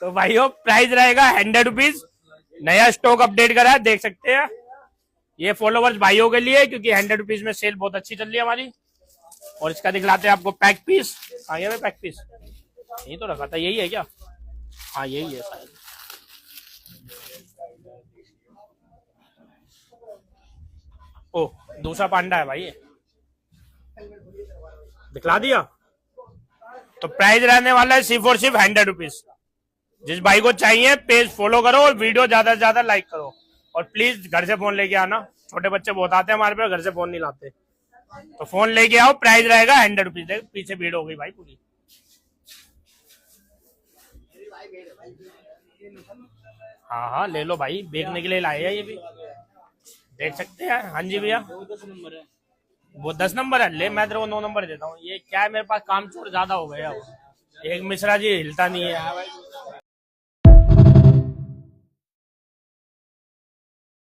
तो भाइयों प्राइस रहेगा 100 रुपीज। नया स्टॉक अपडेट करा है, देख सकते हैं। ये फॉलोवर्स भाइयों के लिए, क्योंकि 100 रुपीज में सेल बहुत अच्छी चल रही है हमारी। और इसका दिखलाते हैं आपको पैक पीस। हाँ ये पैक पीस यही तो रखा था, यही है क्या? हाँ यही है शायद। ओ दूसरा पांडा है भाई, दिखला दिया। तो प्राइस रहने वाला है सिर्फ और सिर्फ 100 रुपीज। जिस भाई को चाहिए पेज फॉलो करो और वीडियो ज्यादा से ज्यादा लाइक करो। और प्लीज घर से फोन लेके आना, छोटे बच्चे बहुत आते हैं हमारे पे, घर से फोन नहीं लाते। तो फोन लेके आओ, प्राइस रहेगा 100 रुपीज। देख पीछे भीड़ हो गई भाई पूरी। हाँ हाँ ले लो भाई, बेचने के लिए लाए हैं ये भी, देख सकते हैं। हाँ जी भैया वो 10 नंबर है, ले मैं तेरे को 9 नंबर देता हूँ। ये क्या है, मेरे पास काम चोर ज्यादा हो गया। एक मिश्रा जी हिलता नहीं है।